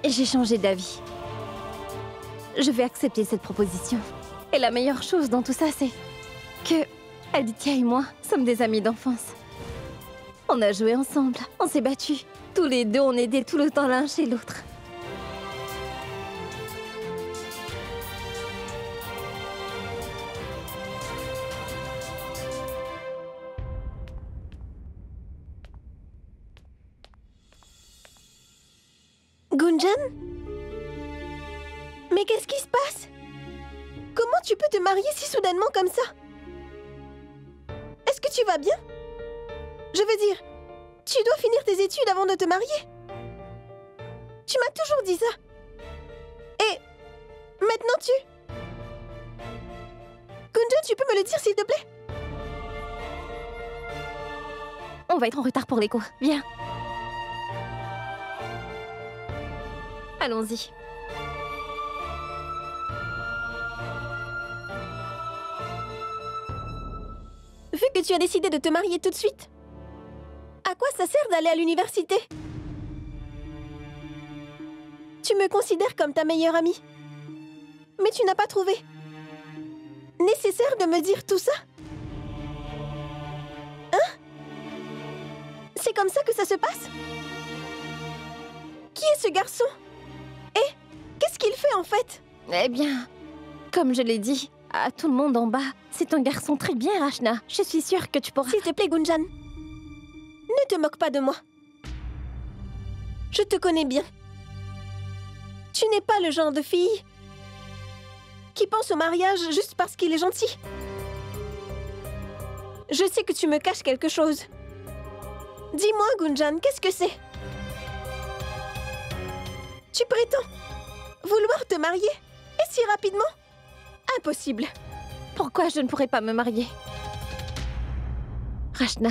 J'ai changé d'avis. Je vais accepter cette proposition. Et la meilleure chose dans tout ça, c'est que Aditya et moi sommes des amis d'enfance. On a joué ensemble, on s'est battus. Tous les deux, on aidait tout le temps l'un chez l'autre. Gunjan? Mais qu'est-ce qui se passe? Comment tu peux te marier si soudainement comme ça? Est-ce que tu vas bien? Je veux dire, tu dois finir tes études avant de te marier. Tu m'as toujours dit ça. Et maintenant tu... Gunjan, tu peux me le dire s'il te plaît? On va être en retard pour les cours. Viens. Allons-y. Vu que tu as décidé de te marier tout de suite, à quoi ça sert d'aller à l'université? Tu me considères comme ta meilleure amie. Mais tu n'as pas trouvé nécessaire de me dire tout ça? Hein? C'est comme ça que ça se passe? Qui est ce garçon? Et qu'est-ce qu'il fait en fait? Eh bien, comme je l'ai dit à tout le monde en bas, c'est un garçon très bien, Rachna. Je suis sûre que tu pourras... S'il te plaît, Gunjan, ne te moque pas de moi. Je te connais bien. Tu n'es pas le genre de fille qui pense au mariage juste parce qu'il est gentil. Je sais que tu me caches quelque chose. Dis-moi, Gunjan, qu'est-ce que c'est? Tu prétends vouloir te marier? Et si rapidement? Impossible. Pourquoi je ne pourrais pas me marier? Rachna,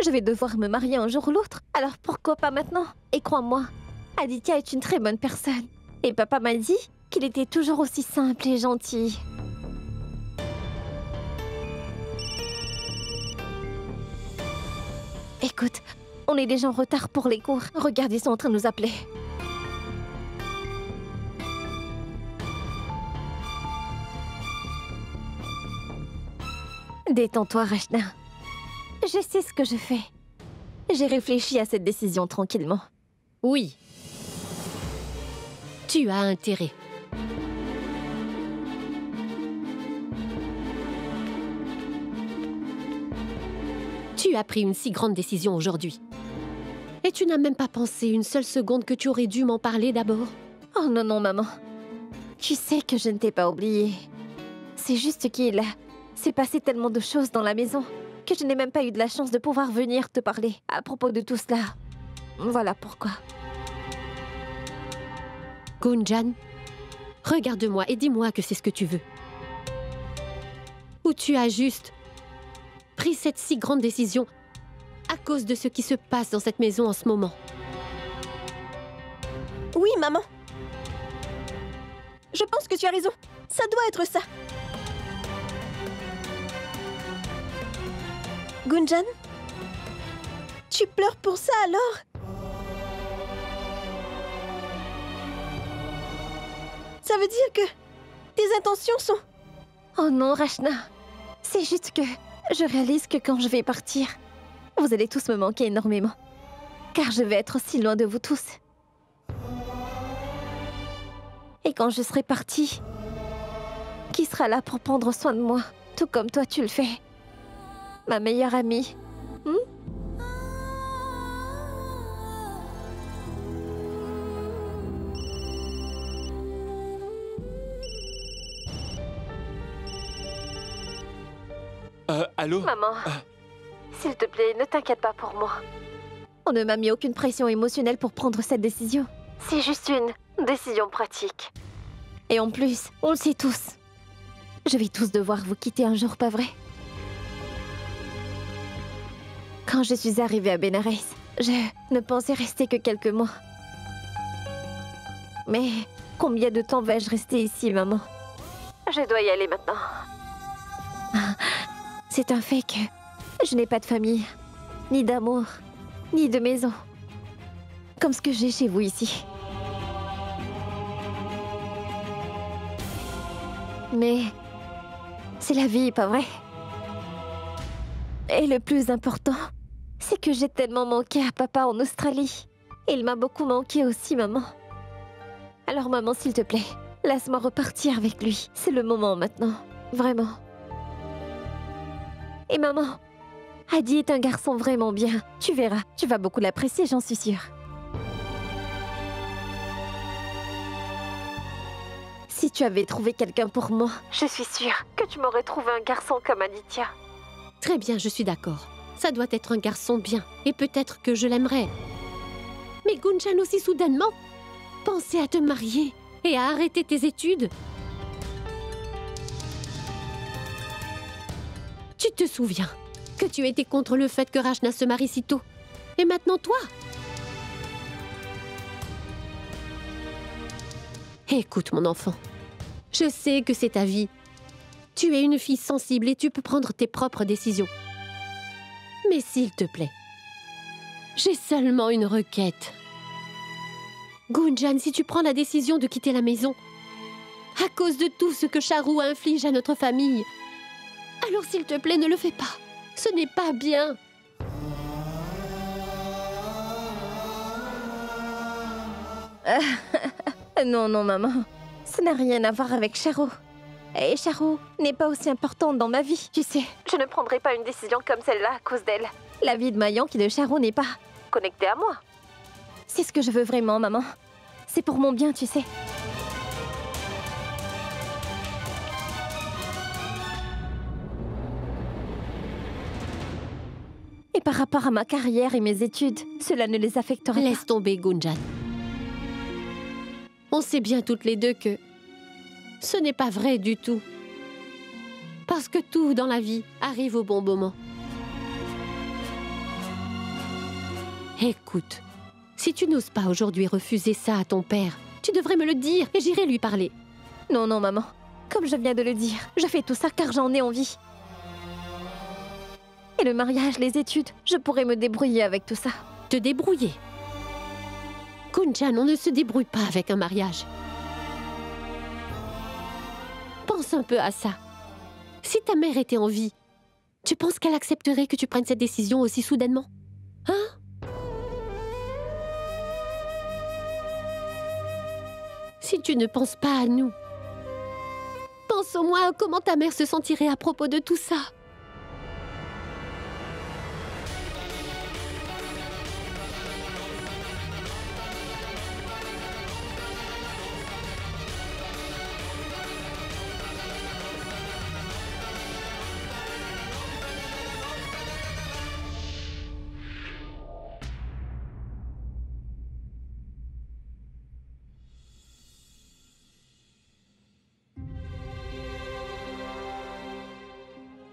je vais devoir me marier un jour ou l'autre. Alors pourquoi pas maintenant? Et crois-moi, Aditya est une très bonne personne. Et papa m'a dit qu'il était toujours aussi simple et gentil. Écoute, on est déjà en retard pour les cours. Regarde, ils sont en train de nous appeler. Détends-toi, Rachna. Je sais ce que je fais. J'ai réfléchi à cette décision tranquillement. Oui. Tu as intérêt. Tu as pris une si grande décision aujourd'hui. Et tu n'as même pas pensé une seule seconde que tu aurais dû m'en parler d'abord? Oh non, non, maman. Tu sais que je ne t'ai pas oubliée. C'est juste qu'il s'est passé tellement de choses dans la maison que je n'ai même pas eu de la chance de pouvoir venir te parler à propos de tout cela. Voilà pourquoi. Gunjan, regarde-moi et dis-moi que c'est ce que tu veux. Ou tu as juste pris cette si grande décision à cause de ce qui se passe dans cette maison en ce moment? Oui, maman. Je pense que tu as raison. Ça doit être ça. Gunjan, tu pleures pour ça alors? Ça veut dire que tes intentions sont... Oh non, Rachna. C'est juste que je réalise que quand je vais partir, vous allez tous me manquer énormément. Car je vais être si loin de vous tous. Et quand je serai partie, qui sera là pour prendre soin de moi, tout comme toi tu le fais? Ma meilleure amie. Allô? Maman, s'il te plaît, ne t'inquiète pas pour moi. On ne m'a mis aucune pression émotionnelle pour prendre cette décision. C'est juste une décision pratique. Et en plus, on le sait tous. Je vais tous devoir vous quitter un jour, pas vrai? Quand je suis arrivée à Benares, je ne pensais rester que quelques mois. Mais combien de temps vais-je rester ici, maman? Je dois y aller maintenant. C'est un fait que je n'ai pas de famille, ni d'amour, ni de maison. Comme ce que j'ai chez vous ici. Mais c'est la vie, pas vrai? Et le plus important, c'est que j'ai tellement manqué à papa en Australie. Et il m'a beaucoup manqué aussi, maman. Alors maman, s'il te plaît, laisse-moi repartir avec lui. C'est le moment maintenant, vraiment. Et maman, Adi est un garçon vraiment bien. Tu verras, tu vas beaucoup l'apprécier, j'en suis sûre. Si tu avais trouvé quelqu'un pour moi, je suis sûre que tu m'aurais trouvé un garçon comme Aditya. Très bien, je suis d'accord. Ça doit être un garçon bien, et peut-être que je l'aimerais. Mais Gunjan aussi soudainement, penser à te marier et à arrêter tes études. Tu te souviens que tu étais contre le fait que Rachna se marie si tôt. Et maintenant toi? Écoute mon enfant, je sais que c'est ta vie. Tu es une fille sensible et tu peux prendre tes propres décisions. Mais s'il te plaît, j'ai seulement une requête. Gunjan, si tu prends la décision de quitter la maison, à cause de tout ce que Charu inflige à notre famille, alors s'il te plaît, ne le fais pas. Ce n'est pas bien. Non, non, maman. Ça n'a rien à voir avec Charu. Et Charu n'est pas aussi importante dans ma vie, tu sais. Je ne prendrai pas une décision comme celle-là à cause d'elle. La vie de Mayank et de Charu n'est pas connectée à moi. C'est ce que je veux vraiment, maman. C'est pour mon bien, tu sais. Et par rapport à ma carrière et mes études, cela ne les affecterait Laisse tomber, Gunjan. On sait bien toutes les deux que ce n'est pas vrai du tout. Parce que tout dans la vie arrive au bon moment. Écoute, si tu n'oses pas aujourd'hui refuser ça à ton père, tu devrais me le dire et j'irai lui parler. Non, non, maman. Comme je viens de le dire, je fais tout ça car j'en ai envie. Et le mariage, les études, je pourrais me débrouiller avec tout ça. Te débrouiller. Gunjan, on ne se débrouille pas avec un mariage. Pense un peu à ça. Si ta mère était en vie, tu penses qu'elle accepterait que tu prennes cette décision aussi soudainement? Hein? Si tu ne penses pas à nous, pense au moins à comment ta mère se sentirait à propos de tout ça.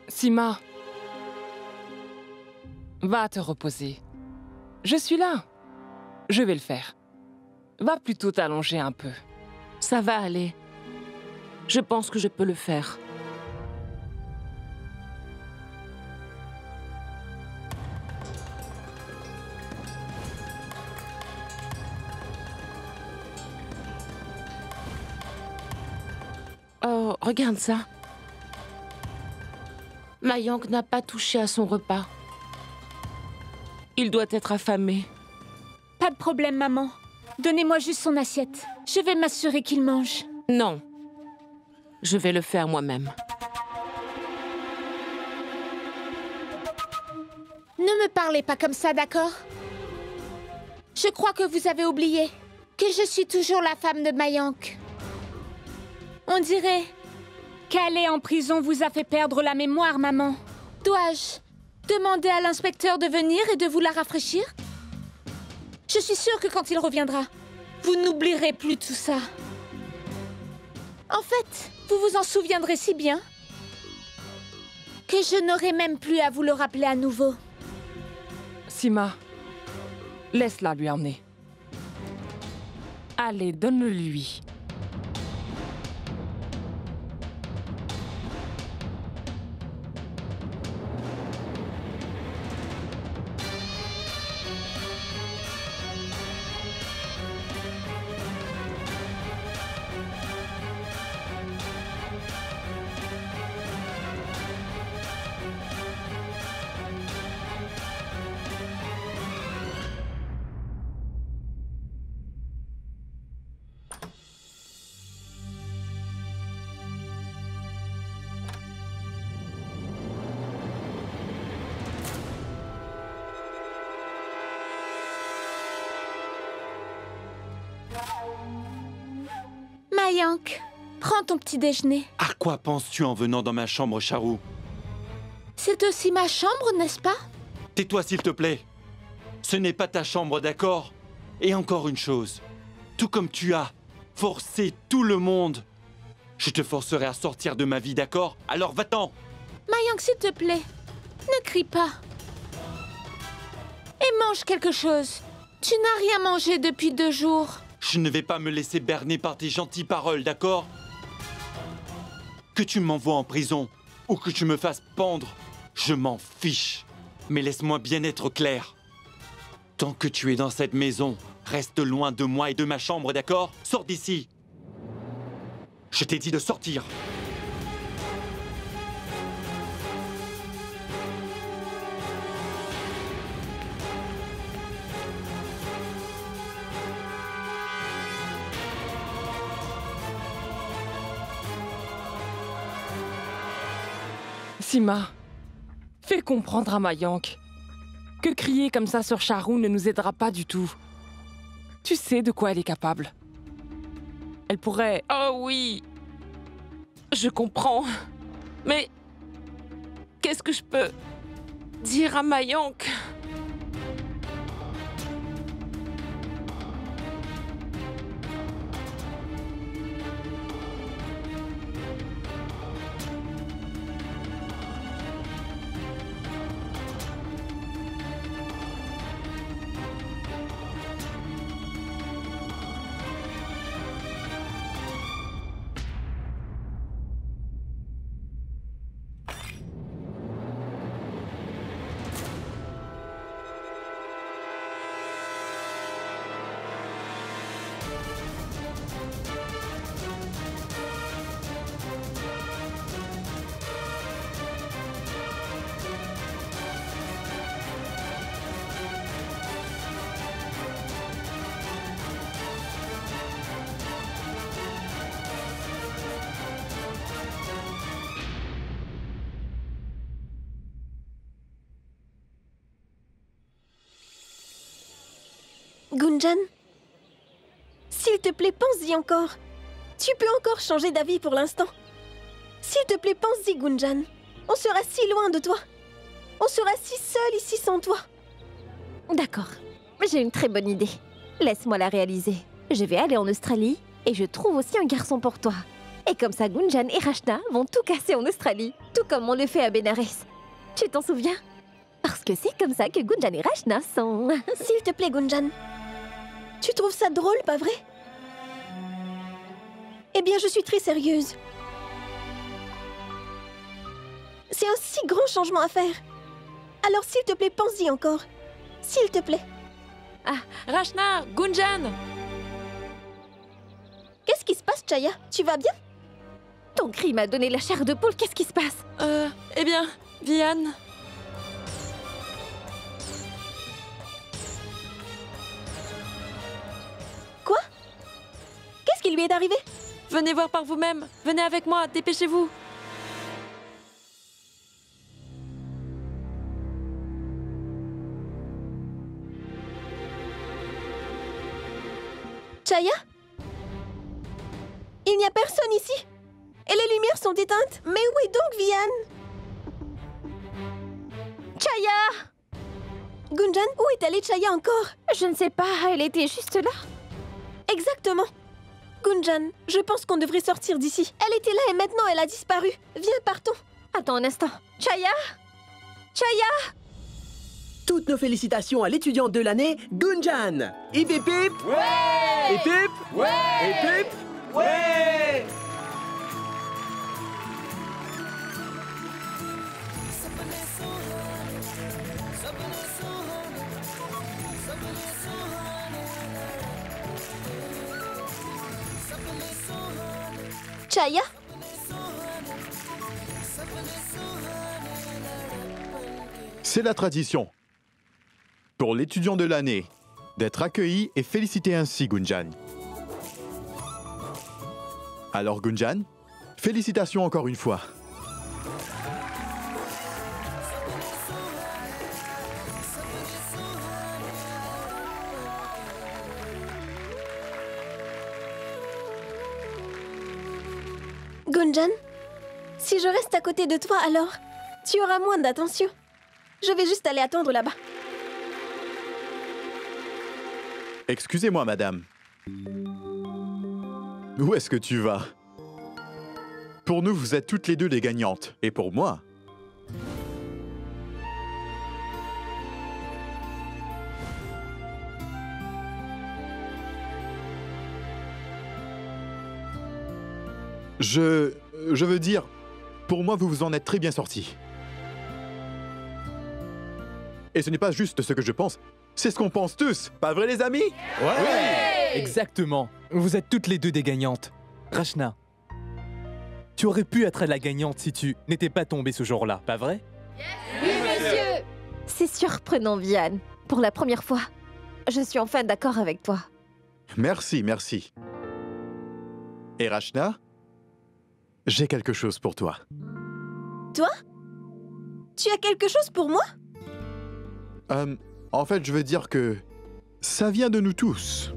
Sima, va te reposer. Je suis là. Je vais le faire. Va plutôt t'allonger un peu. Ça va aller. Je pense que je peux le faire. Oh, regarde ça. Mayank n'a pas touché à son repas. Il doit être affamé. Pas de problème, maman. Donnez-moi juste son assiette. Je vais m'assurer qu'il mange. Non. Je vais le faire moi-même. Ne me parlez pas comme ça, d'accord? Je crois que vous avez oublié que je suis toujours la femme de Mayank. On dirait qu'aller en prison vous a fait perdre la mémoire, maman. Dois-je demander à l'inspecteur de venir et de vous la rafraîchir? Je suis sûre que quand il reviendra, vous n'oublierez plus tout ça. En fait, vous vous en souviendrez si bien que je n'aurai même plus à vous le rappeler à nouveau. Sima, laisse-la lui emmener. Allez, donne-le-lui. Mayank, prends ton petit déjeuner. À quoi penses-tu en venant dans ma chambre, Charou? C'est aussi ma chambre, n'est-ce pas? Tais-toi, s'il te plaît. Ce n'est pas ta chambre, d'accord? Et encore une chose. Tout comme tu as forcé tout le monde, je te forcerai à sortir de ma vie, d'accord? Alors va-t'en! Mayank, s'il te plaît, ne crie pas. Et mange quelque chose. Tu n'as rien mangé depuis 2 jours. Je ne vais pas me laisser berner par tes gentilles paroles, d'accord? Que tu m'envoies en prison ou que tu me fasses pendre, je m'en fiche. Mais laisse-moi bien être clair. Tant que tu es dans cette maison, reste loin de moi et de ma chambre, d'accord? Sors d'ici. Je t'ai dit de sortir. Sima, fais comprendre à Mayank que crier comme ça sur Charou ne nous aidera pas du tout. Tu sais de quoi elle est capable. Elle pourrait... Oh oui, je comprends. Mais qu'est-ce que je peux dire à Mayank? Gunjan, s'il te plaît, pense-y encore. Tu peux encore changer d'avis pour l'instant. S'il te plaît, pense-y, Gunjan. On sera si loin de toi. On sera si seul ici sans toi. D'accord, j'ai une très bonne idée. Laisse-moi la réaliser. Je vais aller en Australie et je trouve aussi un garçon pour toi. Et comme ça, Gunjan et Rachna vont tout casser en Australie, tout comme on le fait à Benares. Tu t'en souviens? Parce que c'est comme ça que Gunjan et Rachna sont. S'il te plaît, Gunjan. Tu trouves ça drôle, pas vrai? Eh bien, je suis très sérieuse. C'est un si grand changement à faire. Alors, s'il te plaît, pense-y encore. S'il te plaît. Ah, Rachna, Gunjan! Qu'est-ce qui se passe, Chaya? Tu vas bien? Ton cri m'a donné la chair de poule, qu'est-ce qui se passe? Eh bien, Vianne... Quoi? Qu'est-ce qui lui est arrivé? Venez voir par vous-même. Venez avec moi, dépêchez-vous. Chaya? Il n'y a personne ici. Et les lumières sont éteintes. Mais où est donc Vianne? Chaya! Gunjan, où est allée Chaya encore? Je ne sais pas, elle était juste là. Exactement. Gunjan, je pense qu'on devrait sortir d'ici. Elle était là et maintenant elle a disparu. Viens, partons. Attends un instant. Chaya? Chaya? Toutes nos félicitations à l'étudiante de l'année, Gunjan. Hip hip hip. Ouais. Hip hip. Ouais. Hip hip. Ouais. Chaya? C'est la tradition, pour l'étudiant de l'année, d'être accueilli et félicité ainsi Gunjan. Alors Gunjan, félicitations encore une fois. Gunjan, si je reste à côté de toi, alors tu auras moins d'attention. Je vais juste aller attendre là-bas. Excusez-moi, madame. Où est-ce que tu vas? Pour nous, vous êtes toutes les deux les gagnantes. Et pour moi... Je veux dire, pour moi, vous vous en êtes très bien sortis. Et ce n'est pas juste ce que je pense, c'est ce qu'on pense tous. Pas vrai, les amis? Ouais. Exactement. Vous êtes toutes les deux des gagnantes. Rachna, tu aurais pu être la gagnante si tu n'étais pas tombée ce jour-là, pas vrai? Oui, monsieur! C'est surprenant, Vianne. Pour la première fois, je suis enfin d'accord avec toi. Merci, merci. Et Rachna, j'ai quelque chose pour toi. Toi? Tu as quelque chose pour moi? En fait, je veux dire que ça vient de nous tous.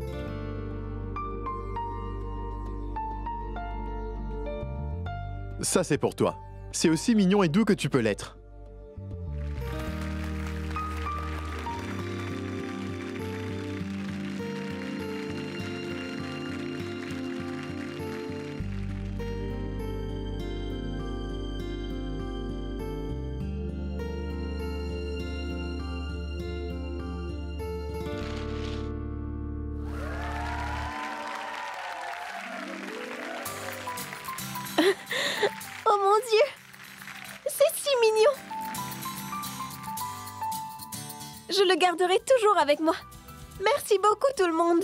Ça, c'est pour toi. C'est aussi mignon et doux que tu peux l'être. Oh mon Dieu! C'est si mignon! Je le garderai toujours avec moi. Merci beaucoup tout le monde.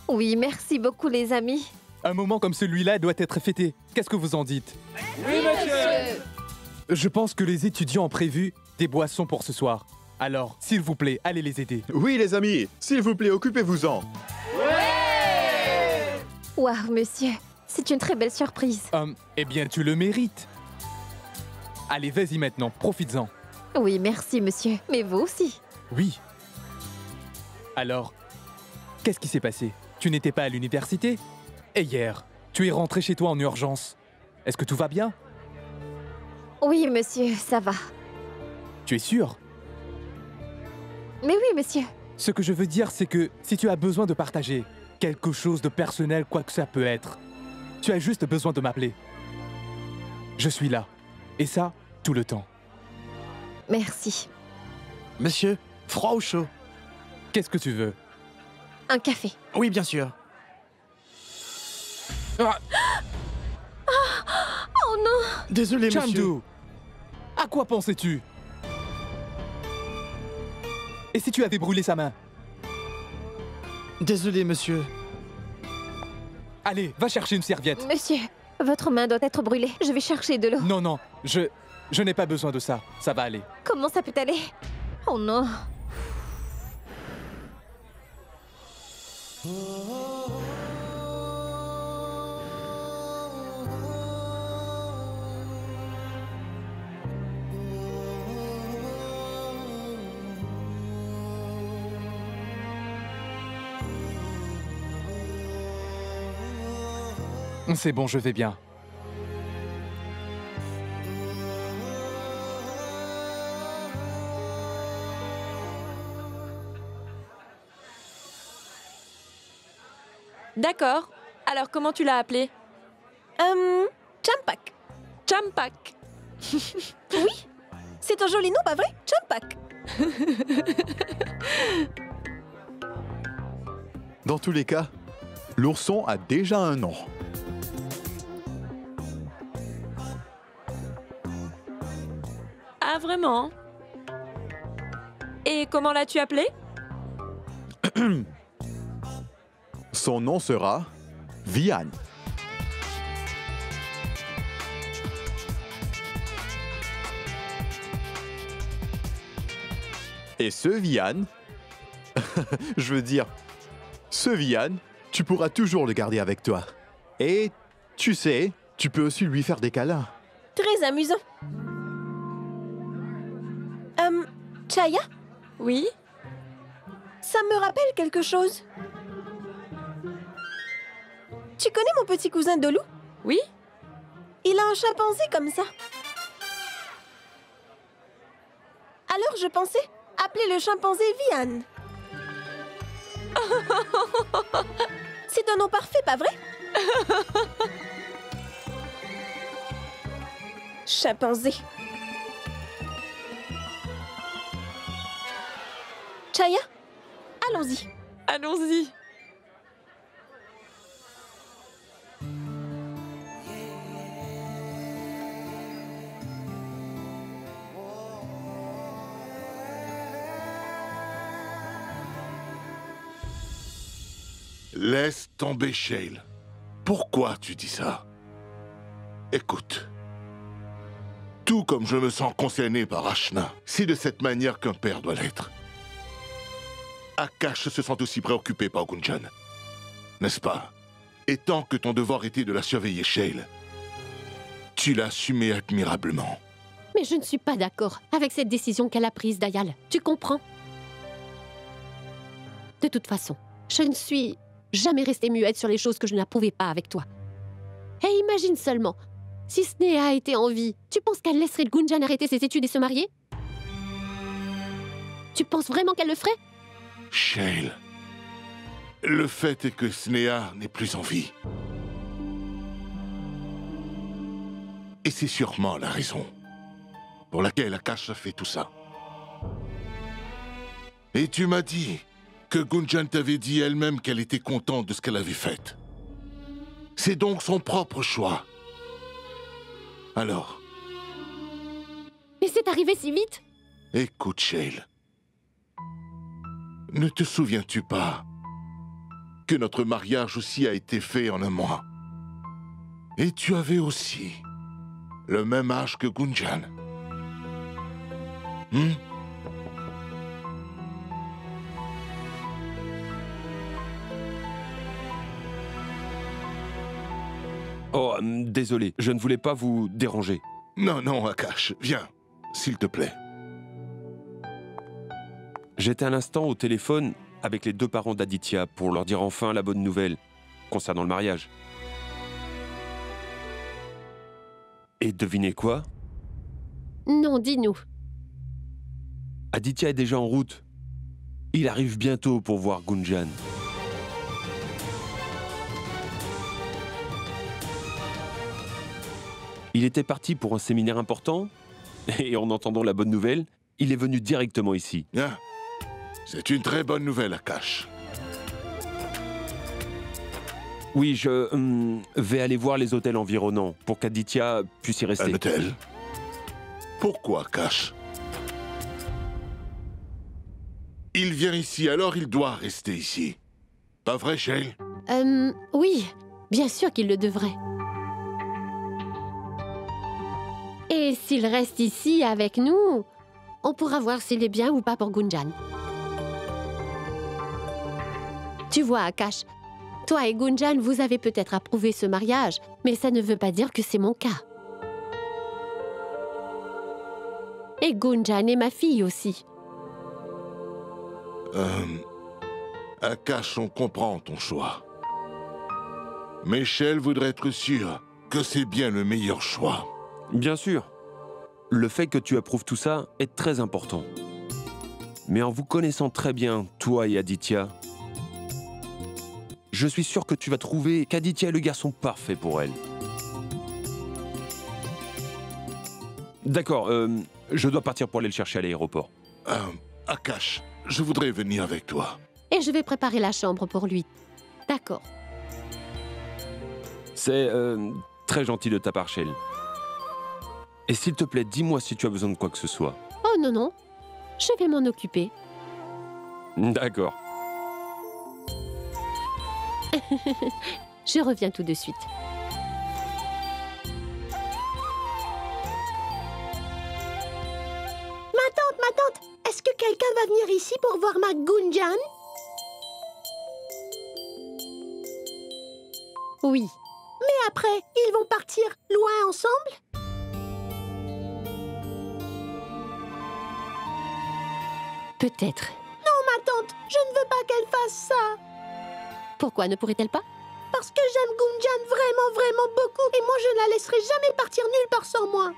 Oui, merci beaucoup, les amis. Un moment comme celui-là doit être fêté. Qu'est-ce que vous en dites? Oui, monsieur! Je pense que les étudiants ont prévu des boissons pour ce soir. Alors, s'il vous plaît, allez les aider. Oui, les amis, s'il vous plaît, occupez-vous-en. Waouh, monsieur, c'est une très belle surprise. Eh bien, tu le mérites. Allez, vas-y maintenant, profites-en. Oui, merci, monsieur. Mais vous aussi. Oui. Alors, qu'est-ce qui s'est passé? Tu n'étais pas à l'université? Et hier, tu es rentré chez toi en urgence. Est-ce que tout va bien? Oui, monsieur, ça va. Tu es sûr? Mais oui, monsieur. Ce que je veux dire, c'est que si tu as besoin de partager quelque chose de personnel, quoi que ça peut être, tu as juste besoin de m'appeler. Je suis là. Et ça, tout le temps. Merci. Monsieur, froid ou chaud? Qu'est-ce que tu veux? Un café. Oui, bien sûr. Ah, Oh non! Désolé, monsieur. Chandu, à quoi pensais-tu? Et si tu avais brûlé sa main? Désolé, monsieur. Allez, va chercher une serviette. Monsieur, votre main doit être brûlée. Je vais chercher de l'eau. Non, non, je n'ai pas besoin de ça. Ça va aller. Comment ça peut aller? Oh non! C'est bon, je vais bien. D'accord. Alors, comment tu l'as appelé? Champak. Champak. Oui, c'est un joli nom, pas vrai? Champak. Dans tous les cas, l'ourson a déjà un nom. Ah, vraiment? Et comment l'as-tu appelé? Son nom sera Vianne. Et ce Vianne, je veux dire, ce Vianne, tu pourras toujours le garder avec toi. Et tu sais, tu peux aussi lui faire des câlins. Très amusant. Chaya? Oui? Ça me rappelle quelque chose. Tu connais mon petit cousin Dolou? Oui? Il a un chimpanzé comme ça. Alors je pensais appeler le chimpanzé Vian. C'est un nom parfait, pas vrai? Chimpanzé. Chaya, allons-y. Allons-y. Laisse tomber, Shale. Pourquoi tu dis ça? Écoute. Tout comme je me sens concerné par Ashna, c'est de cette manière qu'un père doit l'être. Akash se sent aussi préoccupé par Gunjan. N'est-ce pas? Et tant que ton devoir était de la surveiller, Shale, tu l'as assumé admirablement. Mais je ne suis pas d'accord avec cette décision qu'elle a prise, Dayal. Tu comprends? De toute façon, je ne suis jamais restée muette sur les choses que je n'approuvais pas avec toi. Et imagine seulement, si Sneha était en vie, tu penses qu'elle laisserait Gunjan arrêter ses études et se marier? Tu penses vraiment qu'elle le ferait? Shale, le fait est que Sneha n'est plus en vie. Et c'est sûrement la raison pour laquelle Akash a fait tout ça. Et tu m'as dit que Gunjan t'avait dit elle-même qu'elle était contente de ce qu'elle avait fait. C'est donc son propre choix. Alors? Mais c'est arrivé si vite? Écoute, Shale. Ne te souviens-tu pas que notre mariage aussi a été fait en un mois? Et tu avais aussi le même âge que Gunjan. Oh, désolé, je ne voulais pas vous déranger. Non, non, Akash, viens, s'il te plaît. J'étais à l'instant au téléphone avec les deux parents d'Aditya pour leur dire enfin la bonne nouvelle concernant le mariage. Et devinez quoi? Non, dis-nous. Aditya est déjà en route. Il arrive bientôt pour voir Gunjan. Il était parti pour un séminaire important, et en entendant la bonne nouvelle, il est venu directement ici. Bien. C'est une très bonne nouvelle, Akash. Oui, je vais aller voir les hôtels environnants pour qu'Aditya puisse y rester. Un hôtel? Pourquoi, Akash? Il vient ici, alors il doit rester ici. Pas vrai, Shale? Oui, bien sûr qu'il le devrait. Et s'il reste ici avec nous, on pourra voir s'il est bien ou pas pour Gunjan. Tu vois, Akash, toi et Gunjan, vous avez peut-être approuvé ce mariage, mais ça ne veut pas dire que c'est mon cas. Et Gunjan est ma fille aussi. Akash, on comprend ton choix. Mais Shale voudrait être sûr que c'est bien le meilleur choix. Bien sûr. Le fait que tu approuves tout ça est très important. Mais en vous connaissant très bien, toi et Aditya, je suis sûr que tu vas trouver qu'Aditya est le garçon parfait pour elle. D'accord, je dois partir pour aller le chercher à l'aéroport. Akash, je voudrais venir avec toi. Et je vais préparer la chambre pour lui. D'accord. C'est très gentil de ta part, Shale. Et s'il te plaît, dis-moi si tu as besoin de quoi que ce soit. Oh non, non. Je vais m'en occuper. D'accord. Je reviens tout de suite. Ma tante, est-ce que quelqu'un va venir ici pour voir ma Gunjan? Oui. Mais après, ils vont partir loin ensemble? Peut-être. Non, ma tante, je ne veux pas qu'elle fasse ça. Pourquoi ne pourrait-elle pas? parce que j'aime Gunjan vraiment, vraiment beaucoup. Et moi, je ne la laisserai jamais partir nulle part sans moi.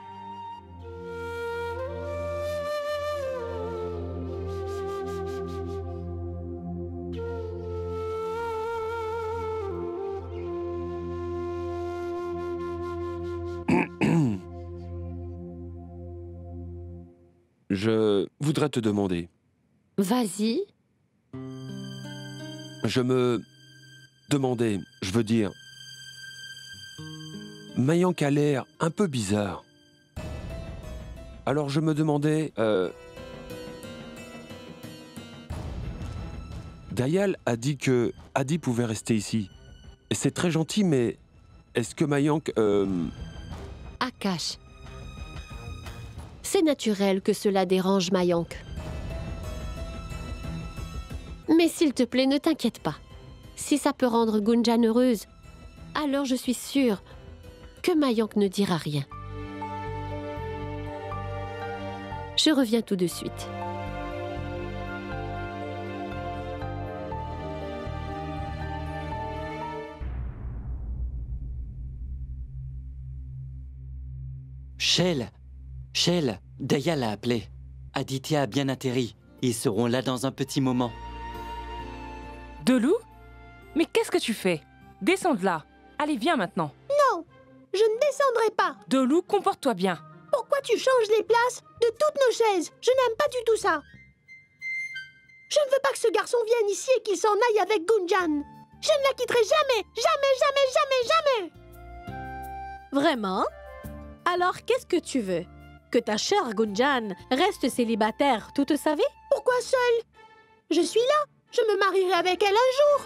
Je voudrais te demander. Vas-y. Je me demandais, je veux dire... Mayank a l'air un peu bizarre. Alors je me demandais... Dayal a dit que Adi pouvait rester ici. Et c'est très gentil, mais est-ce que Mayank... Akash. C'est naturel que cela dérange Mayank. Mais s'il te plaît, ne t'inquiète pas. Si ça peut rendre Gunjan heureuse, alors je suis sûre que Mayank ne dira rien. Je reviens tout de suite. Shell, Dayal a appelé. Aditya a bien atterri. Ils seront là dans un petit moment. Delou? Mais qu'est-ce que tu fais? Descends de là. Allez, viens maintenant. Non, je ne descendrai pas. Delou, comporte-toi bien. Pourquoi tu changes les places de toutes nos chaises? Je n'aime pas du tout ça. Je ne veux pas que ce garçon vienne ici et qu'il s'en aille avec Gunjan. Je ne la quitterai jamais, jamais, jamais, jamais, jamais. Vraiment? Alors, qu'est-ce que tu veux? Que ta chère Gunjan reste célibataire toute sa vie? Pourquoi seule? Je suis là. Je me marierai avec elle un jour.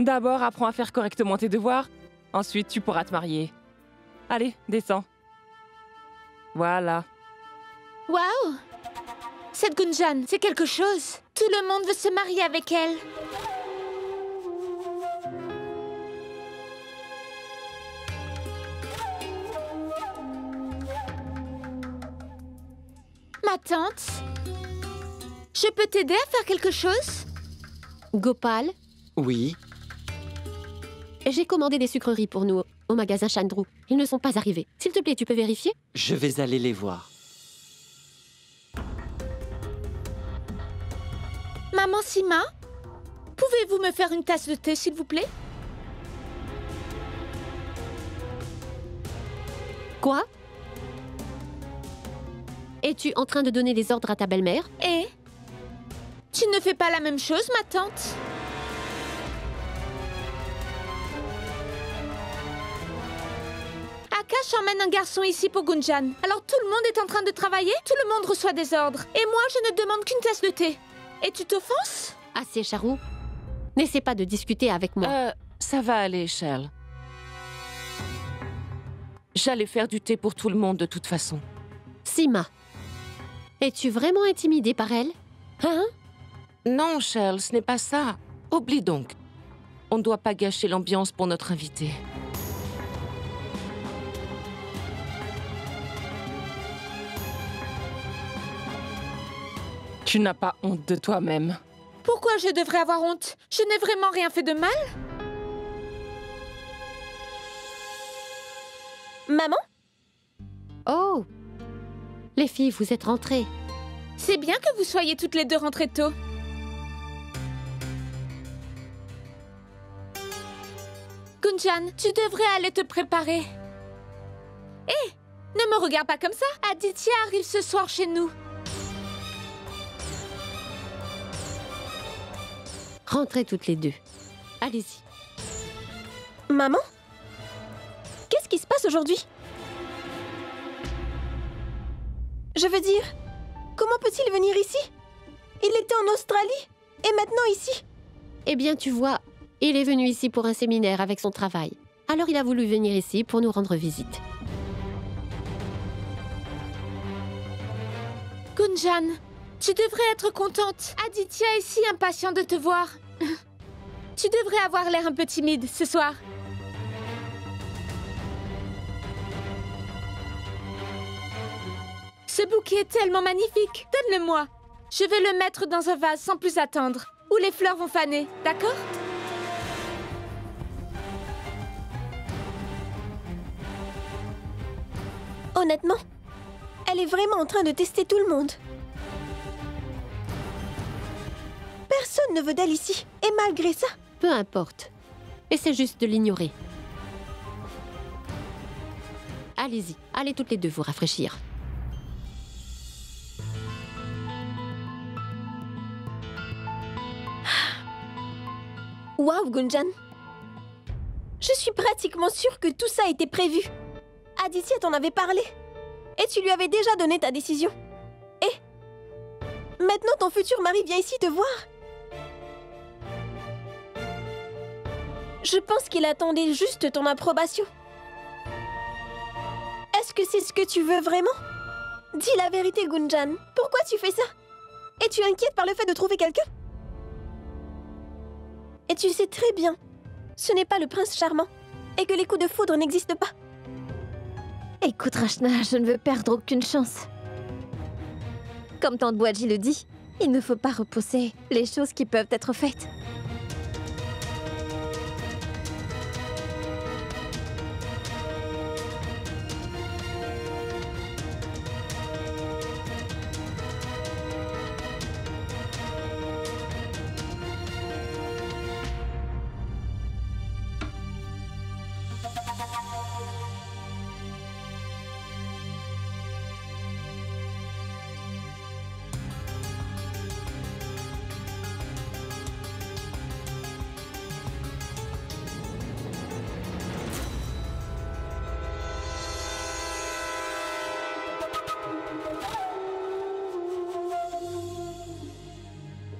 D'abord, apprends à faire correctement tes devoirs. Ensuite, tu pourras te marier. Allez, descends. Voilà. Waouh! Cette Gunjan, c'est quelque chose. Tout le monde veut se marier avec elle. Ma tante, je peux t'aider à faire quelque chose? Gopal? Oui? J'ai commandé des sucreries pour nous au magasin Chandru. Ils ne sont pas arrivés. S'il te plaît, tu peux vérifier? Je vais aller les voir. Maman Sima, pouvez-vous me faire une tasse de thé, s'il vous plaît? Quoi? Es-tu en train de donner des ordres à ta belle-mère? Et? Tu ne fais pas la même chose, ma tante? Akash emmène un garçon ici pour Gunjan. Alors tout le monde est en train de travailler, tout le monde reçoit des ordres. Et moi, je ne demande qu'une tasse de thé. Et tu t'offenses? Assez, Charou. N'essaie pas de discuter avec moi. Ça va aller, Shell. J'allais faire du thé pour tout le monde de toute façon. Sima, es-tu vraiment intimidée par elle? Hein? Non, Shell, ce n'est pas ça. Oublie donc. On ne doit pas gâcher l'ambiance pour notre invité. Tu n'as pas honte de toi-même. Pourquoi je devrais avoir honte? Je n'ai vraiment rien fait de mal. Maman? Oh! Les filles, vous êtes rentrées. C'est bien que vous soyez toutes les deux rentrées tôt. Gunjan, tu devrais aller te préparer. Hé, ne me regarde pas comme ça. Aditya arrive ce soir chez nous. Rentrez toutes les deux. Allez-y. Maman? Qu'est-ce qui se passe aujourd'hui? Je veux dire, comment peut-il venir ici? Il était en Australie et maintenant ici. Eh bien, tu vois, il est venu ici pour un séminaire avec son travail. Alors il a voulu venir ici pour nous rendre visite. Gunjan, tu devrais être contente. Aditya est si impatient de te voir. Tu devrais avoir l'air un peu timide ce soir. Ce bouquet est tellement magnifique. Donne-le-moi. Je vais le mettre dans un vase sans plus attendre, où les fleurs vont faner, d'accord? Honnêtement, elle est vraiment en train de tester tout le monde. Personne ne veut d'elle ici. Et malgré ça... Peu importe. Essaie juste de l'ignorer. Allez-y, allez toutes les deux vous rafraîchir. Waouh, Gunjan. Je suis pratiquement sûre que tout ça était prévu. Aditya t'en avait parlé. Et tu lui avais déjà donné ta décision. Et maintenant ton futur mari vient ici te voir. Je pense qu'il attendait juste ton approbation. Est-ce que c'est ce que tu veux vraiment? Dis la vérité, Gunjan. Pourquoi tu fais ça? Es-tu inquiète par le fait de trouver quelqu'un? Et tu sais très bien, ce n'est pas le prince charmant, et que les coups de foudre n'existent pas. Écoute, Rachna, je ne veux perdre aucune chance. Comme Tante Bouadji le dit, il ne faut pas repousser les choses qui peuvent être faites.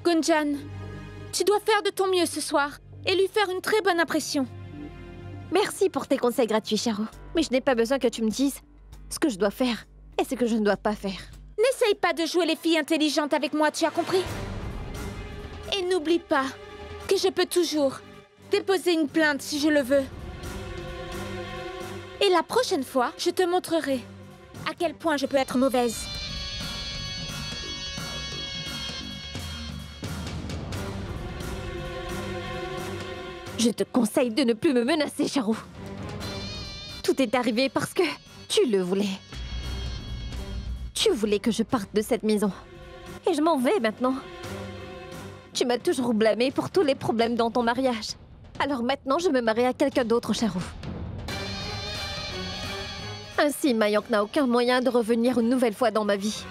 Gunjan, tu dois faire de ton mieux ce soir et lui faire une très bonne impression. Merci pour tes conseils gratuits, Charo. Mais je n'ai pas besoin que tu me dises ce que je dois faire et ce que je ne dois pas faire. N'essaye pas de jouer les filles intelligentes avec moi, tu as compris? Et n'oublie pas que je peux toujours déposer une plainte si je le veux. Et la prochaine fois, je te montrerai à quel point je peux être mauvaise. Je te conseille de ne plus me menacer, Charo. Tout est arrivé parce que tu le voulais. Tu voulais que je parte de cette maison. Et je m'en vais maintenant. Tu m'as toujours blâmée pour tous les problèmes dans ton mariage. Alors maintenant, je me marie à quelqu'un d'autre, Charo. Ainsi, Mayank n'a aucun moyen de revenir une nouvelle fois dans ma vie.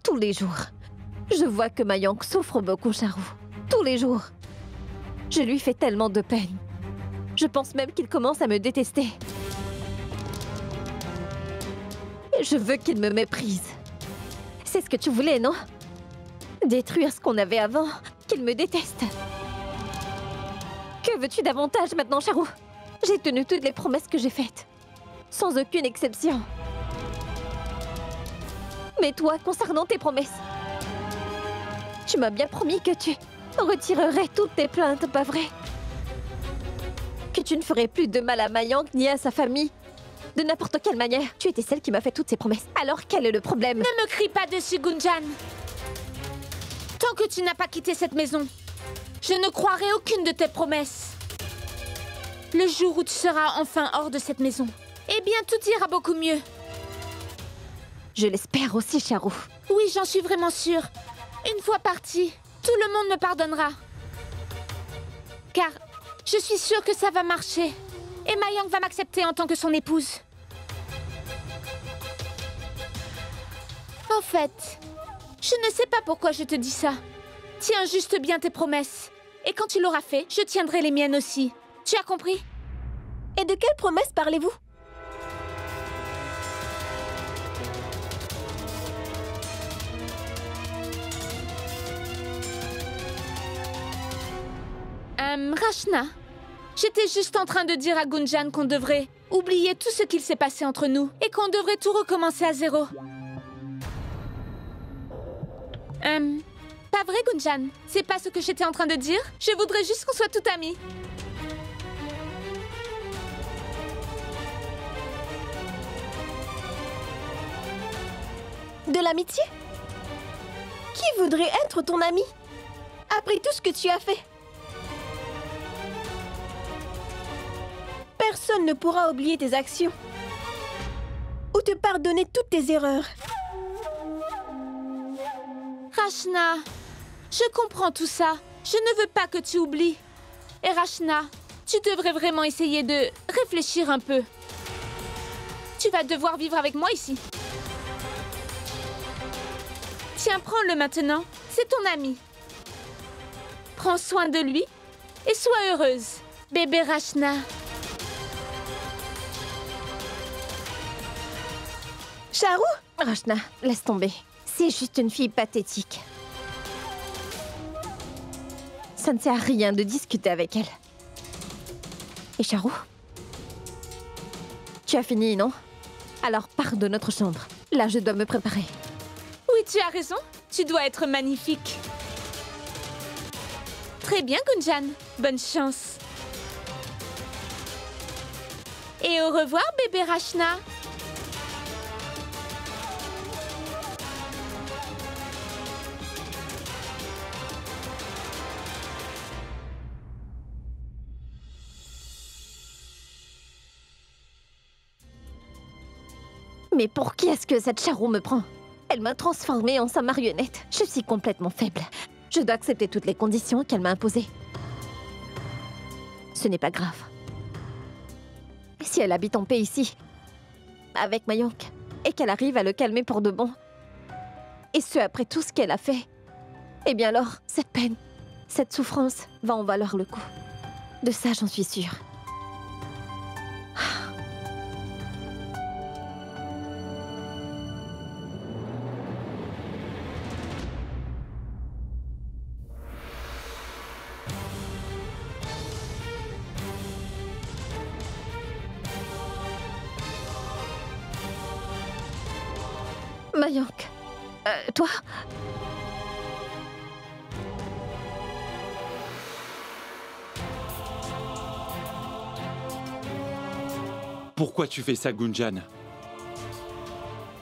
Tous les jours, je vois que Mayank souffre beaucoup, Charo. Tous les jours. Je lui fais tellement de peine. Je pense même qu'il commence à me détester. Et je veux qu'il me méprise. C'est ce que tu voulais, non? Détruire ce qu'on avait avant, qu'il me déteste. Que veux-tu davantage maintenant, Charo? J'ai tenu toutes les promesses que j'ai faites. Sans aucune exception. Mais toi, concernant tes promesses, tu m'as bien promis que tu retirerais toutes tes plaintes, pas vrai? Que tu ne ferais plus de mal à Mayank ni à sa famille. De n'importe quelle manière. Tu étais celle qui m'a fait toutes ces promesses. Alors quel est le problème? Ne me crie pas dessus, Gunjan. Tant que tu n'as pas quitté cette maison, je ne croirai aucune de tes promesses. Le jour où tu seras enfin hors de cette maison, eh bien, tout ira beaucoup mieux. Je l'espère aussi, Charo. Oui, j'en suis vraiment sûre. Une fois partie, tout le monde me pardonnera. Car je suis sûre que ça va marcher. Et Mayank va m'accepter en tant que son épouse. En fait, je ne sais pas pourquoi je te dis ça. Tiens juste bien tes promesses. Et quand tu l'auras fait, je tiendrai les miennes aussi. Tu as compris? Et de quelles promesses parlez-vous? Rachna, j'étais juste en train de dire à Gunjan qu'on devrait oublier tout ce qu'il s'est passé entre nous et qu'on devrait tout recommencer à zéro. Pas vrai, Gunjan? C'est pas ce que j'étais en train de dire. Je voudrais juste qu'on soit tout amis. De l'amitié? Qui voudrait être ton ami? Après tout ce que tu as fait. Personne ne pourra oublier tes actions. Ou te pardonner toutes tes erreurs. Rachna, je comprends tout ça. Je ne veux pas que tu oublies. Et Rachna, tu devrais vraiment essayer de réfléchir un peu. Tu vas devoir vivre avec moi ici. Tiens, prends-le maintenant. C'est ton ami. Prends soin de lui et sois heureuse, bébé Rachna. Charou? Rachna, laisse tomber. C'est juste une fille pathétique. Ça ne sert à rien de discuter avec elle. Et Charou? Tu as fini, non? Alors pars de notre chambre. Là, je dois me préparer. Oui, tu as raison. Tu dois être magnifique. Très bien, Gunjan. Bonne chance. Et au revoir, bébé Rachna. Mais pour qui est-ce que cette Charou me prend? Elle m'a transformée en sa marionnette. Je suis complètement faible. Je dois accepter toutes les conditions qu'elle m'a imposées. Ce n'est pas grave. Si elle habite en paix ici, avec Mayank, et qu'elle arrive à le calmer pour de bon, et ce après tout ce qu'elle a fait, eh bien alors, cette peine, cette souffrance va en valoir le coup. De ça, j'en suis sûre. Mayank, toi? Pourquoi tu fais ça, Gunjan?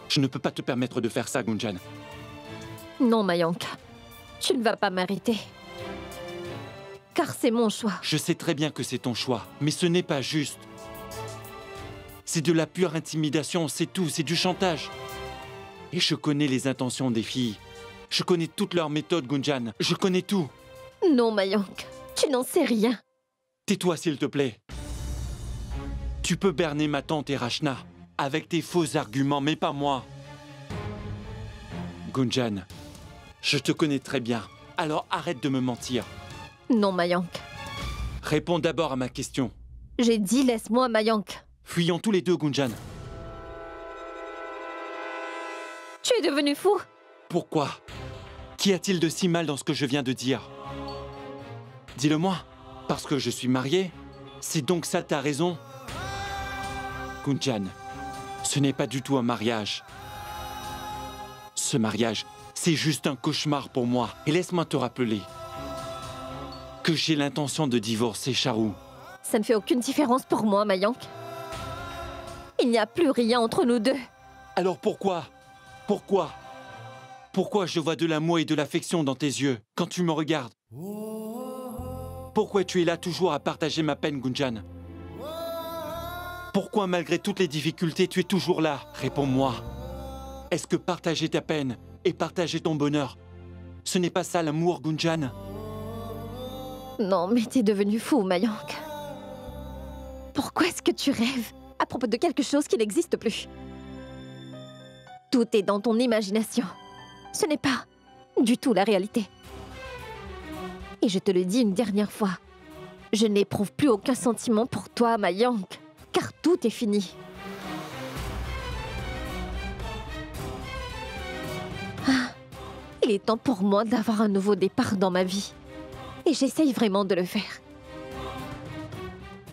Je ne peux pas te permettre de faire ça, Gunjan. Non, Mayank. Tu ne vas pas m'arrêter. Car c'est mon choix. Je sais très bien que c'est ton choix, mais ce n'est pas juste. C'est de la pure intimidation, c'est tout, c'est du chantage. Et je connais les intentions des filles. Je connais toutes leurs méthodes, Gunjan. Je connais tout. Non, Mayank. Tu n'en sais rien. Tais-toi, s'il te plaît. Tu peux berner ma tante et Rachna avec tes faux arguments, mais pas moi. Gunjan, je te connais très bien. Alors arrête de me mentir. Non, Mayank. Réponds d'abord à ma question. J'ai dit laisse-moi, Mayank. Fuyons tous les deux, Gunjan. Tu es devenu fou? Pourquoi? Qu'y a-t-il de si mal dans ce que je viens de dire? Dis-le-moi. Parce que je suis marié? C'est donc ça ta raison? Gunjan, ce n'est pas du tout un mariage. Ce mariage, c'est juste un cauchemar pour moi. Et laisse-moi te rappeler que j'ai l'intention de divorcer Charou. Ça ne fait aucune différence pour moi, Mayank. Il n'y a plus rien entre nous deux. Alors pourquoi? Pourquoi? Pourquoi je vois de l'amour et de l'affection dans tes yeux quand tu me regardes? Pourquoi tu es là toujours à partager ma peine, Gunjan? Pourquoi malgré toutes les difficultés, tu es toujours là? Réponds-moi. Est-ce que partager ta peine et partager ton bonheur, ce n'est pas ça l'amour, Gunjan? Non, mais t'es devenu fou, Mayank. Pourquoi est-ce que tu rêves à propos de quelque chose qui n'existe plus? Tout est dans ton imagination. Ce n'est pas du tout la réalité. Et je te le dis une dernière fois, je n'éprouve plus aucun sentiment pour toi, Mayank, car tout est fini. Ah, il est temps pour moi d'avoir un nouveau départ dans ma vie. Et j'essaye vraiment de le faire.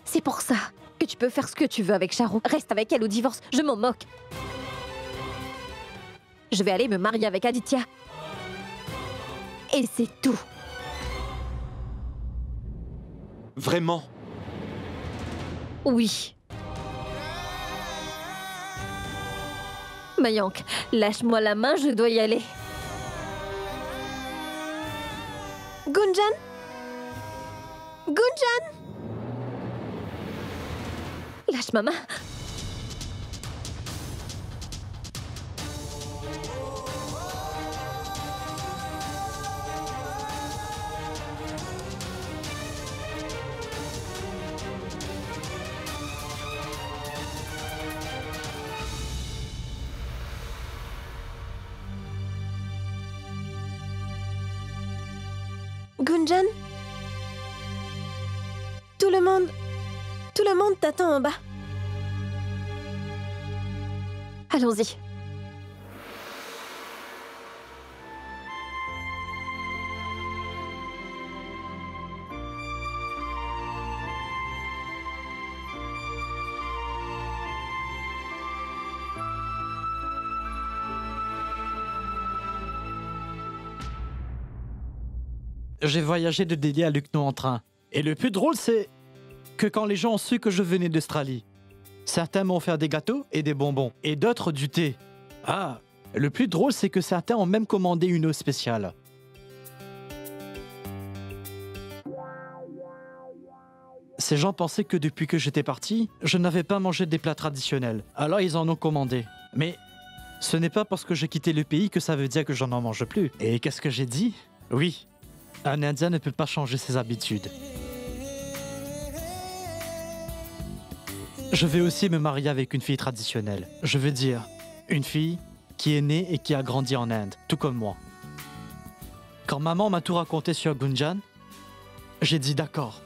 C'est pour ça que tu peux faire ce que tu veux avec Charou. Reste avec elle ou divorce, je m'en moque. Je vais aller me marier avec Aditya. Et c'est tout. Vraiment? Oui. Mayank, lâche-moi la main, je dois y aller. Gunjan? Gunjan? Lâche ma main. Gunjan? Tout le monde t'attend en bas. Allons-y. J'ai voyagé de Delhi à Lucknow en train. Et le plus drôle, c'est que quand les gens ont su que je venais d'Australie, certains m'ont offert des gâteaux et des bonbons, et d'autres du thé. Ah, le plus drôle, c'est que certains ont même commandé une eau spéciale. Ces gens pensaient que depuis que j'étais parti, je n'avais pas mangé des plats traditionnels. Alors ils en ont commandé. Mais ce n'est pas parce que j'ai quitté le pays que ça veut dire que j'en en mange plus. Et qu'est-ce que j'ai dit? Oui, un Indien ne peut pas changer ses habitudes. Je vais aussi me marier avec une fille traditionnelle. Je veux dire, une fille qui est née et qui a grandi en Inde, tout comme moi. Quand maman m'a tout raconté sur Gunjan, j'ai dit d'accord.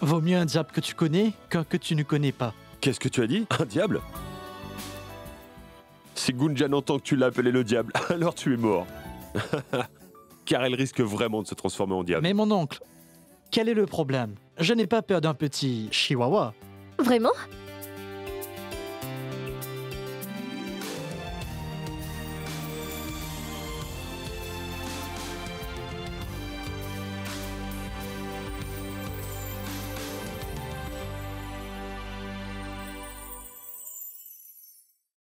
Vaut mieux un diable que tu connais qu'un que tu ne connais pas. Qu'est-ce que tu as dit? Un diable? Si Gunjan entend que tu l'as appelé le diable, alors tu es mort. Car elle risque vraiment de se transformer en diable. Mais mon oncle, quel est le problème? Je n'ai pas peur d'un petit chihuahua. Vraiment?